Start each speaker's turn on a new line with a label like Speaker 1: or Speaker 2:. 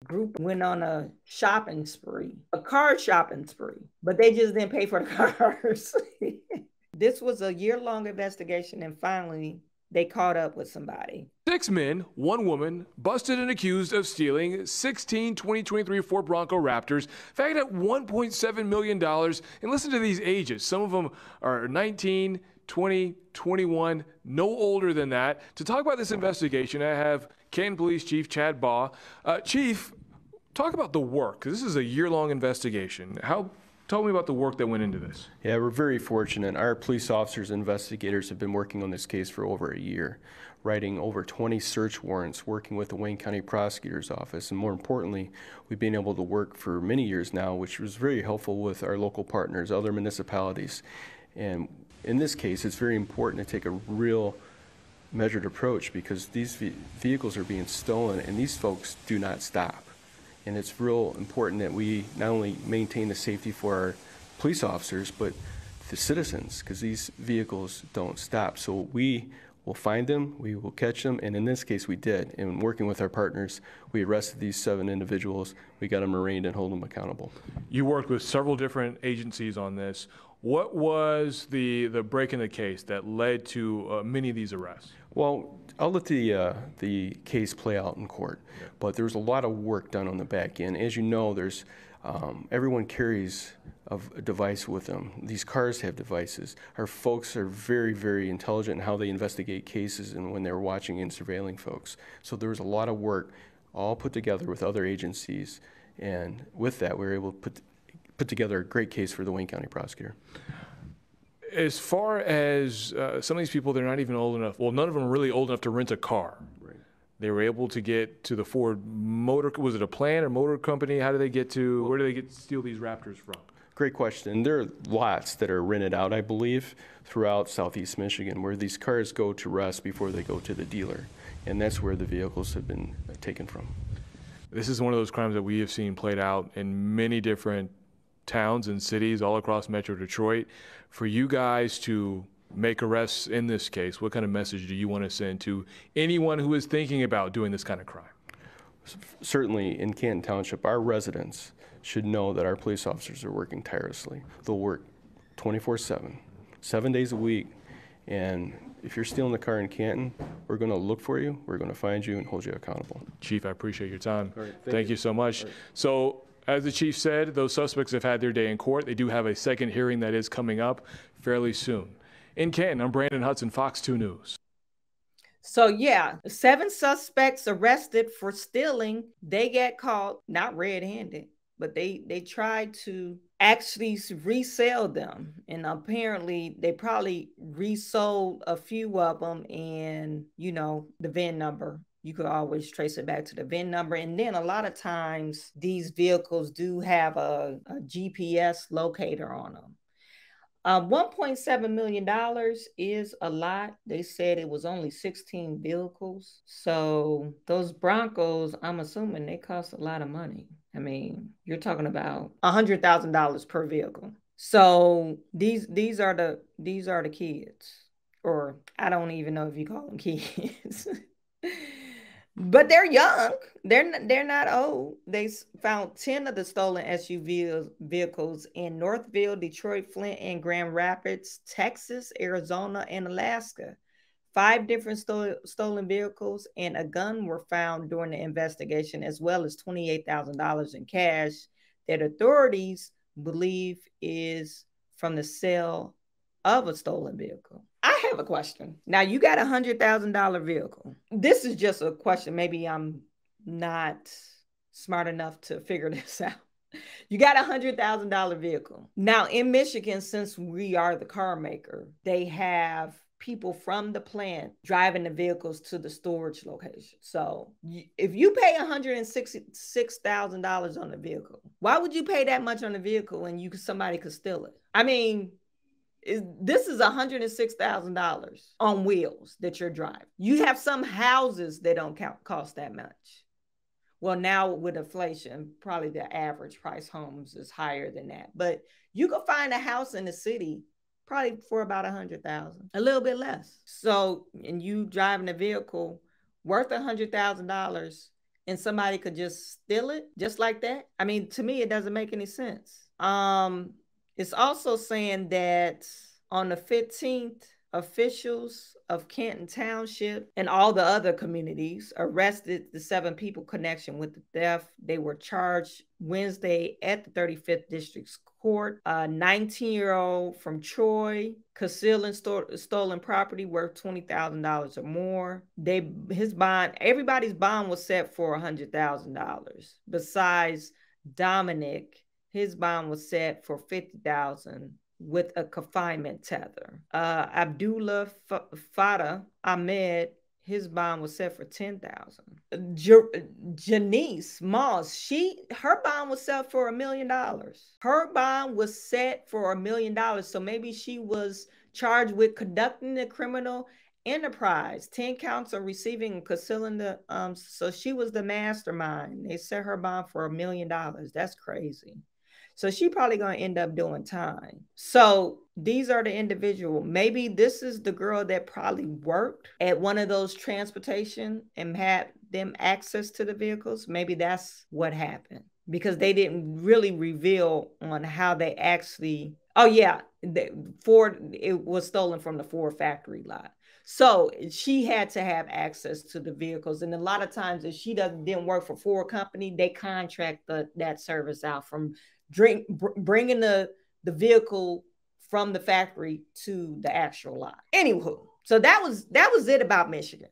Speaker 1: group went on a shopping spree, a car shopping spree, but they just didn't pay for the cars. This was a year-long investigation, and finally they caught up with somebody.
Speaker 2: 6 men, 1 woman, busted and accused of stealing 16 2023 Ford Bronco Raptors, valued at $1.7 million. And listen to these ages. Some of them are 19, 20, 21, no older than that. To talk about this investigation, I have Canton Police Chief Chad Baugh. Chief, talk about the work, because this is a year-long investigation. Tell me about the work that went into this.
Speaker 3: Yeah, we're very fortunate. Our police officers and investigators have been working on this case for over a year, writing over 20 search warrants, working with the Wayne County Prosecutor's Office, and more importantly, we've been able to work for many years now, which was very helpful with our local partners, other municipalities. And in this case, it's very important to take a real measured approach because these vehicles are being stolen and these folks do not stop. And it's real important that we not only maintain the safety for our police officers, but the citizens, because these vehicles don't stop. So we will find them, we will catch them, and in this case we did. And working with our partners, we arrested these 7 individuals, we got them arraigned and hold them accountable.
Speaker 2: You worked with several different agencies on this. What was the break in the case that led to many of these arrests?
Speaker 3: Well, I'll let the case play out in court, but there's a lot of work done on the back end. As you know, there's everyone carries a device with them. These cars have devices. Our folks are very, very intelligent in how they investigate cases and when they're watching and surveilling folks. So there was a lot of work all put together with other agencies, and with that, we were able to put together a great case for the Wayne County prosecutor.
Speaker 2: As far as some of these people, they're not even old enough. Well, none of them are really old enough to rent a car.
Speaker 3: Right.
Speaker 2: They were able to get to the Ford Motor. Was it a plant or motor company? How do they get to? Where do they steal these Raptors from?
Speaker 3: Great question. There are lots that are rented out, I believe, throughout Southeast Michigan, where these cars go to rest before they go to the dealer, and that's where the vehicles have been taken from.
Speaker 2: This is one of those crimes that we have seen played out in many different towns and cities all across Metro Detroit. For you guys to make arrests in this case, what kind of message do you want to send to anyone who is thinking about doing this kind of crime?
Speaker 3: Certainly in Canton Township, our residents should know that our police officers are working tirelessly. They'll work 24/7, 7 days a week, and if you're stealing the car in Canton, we're going to look for you, we're going to find you, and hold you accountable.
Speaker 2: Chief, I appreciate your time.
Speaker 3: All right,
Speaker 2: thank you so much. Right. So, as the chief said, those suspects have had their day in court. They do have a second hearing that is coming up fairly soon. In Canton, I'm Brandon Hudson, Fox 2 News.
Speaker 1: So yeah, 7 suspects arrested for stealing. They get caught, not red-handed, but they tried to actually resell them. And apparently they probably resold a few of them, and you know, the VIN number. You could always trace it back to the VIN number. And then a lot of times these vehicles do have a GPS locator on them. $1.7 million is a lot. They said it was only 16 vehicles. So those Broncos, I'm assuming they cost a lot of money. I mean, you're talking about $100,000 per vehicle. So these are the kids, or I don't even know if you call them kids. But they're young. They're not old. They found 10 of the stolen SUV vehicles in Northville, Detroit, Flint, and Grand Rapids, Texas, Arizona, and Alaska. 5 different stolen vehicles and a gun were found during the investigation, as well as $28,000 in cash that authorities believe is from the sale of a stolen vehicle. I have a question. Now, you got $100,000 vehicle. This is just a question. Maybe I'm not smart enough to figure this out. You got $100,000 vehicle. Now, in Michigan, since we are the car maker, they have people from the plant driving the vehicles to the storage location. So if you pay $166,000 on the vehicle, why would you pay that much on the vehicle when somebody could steal it? I mean, this is $106,000 on wheels that you're driving. You have some houses that don't cost that much. Well, now with inflation, probably the average price homes is higher than that. But you could find a house in the city probably for about $100,000, a little bit less. So, and you driving a vehicle worth $100,000, and somebody could just steal it just like that? I mean, to me, it doesn't make any sense. It's also saying that on the 15th, officials of Canton Township and all the other communities arrested the 7 people connection with the theft. They were charged Wednesday at the 35th District Court. A 19-year-old from Troy concealing stolen property worth $20,000 or more. Everybody's bond was set for $100,000. Besides Dominic, his bond was set for $50,000 with a confinement tether. Abdullah Fada Ahmed, his bond was set for $10,000. Janice Moss, her bond was set for $1 million. Her bond was set for $1 million. So maybe she was charged with conducting a criminal enterprise, 10 counts of receiving and concealing the so she was the mastermind. They set her bond for $1 million. That's crazy. So she probably going to end up doing time. So these are the individual. Maybe this is the girl that probably worked at one of those transportation and had them access to the vehicles. Maybe that's what happened, because they didn't really reveal on how they actually, oh yeah, Ford, it was stolen from the Ford factory lot. So she had to have access to the vehicles. And a lot of times if she didn't work for Ford company, they contract that service out from bringing the vehicle from the factory to the actual lot. Anywho, so that was it about Michigan.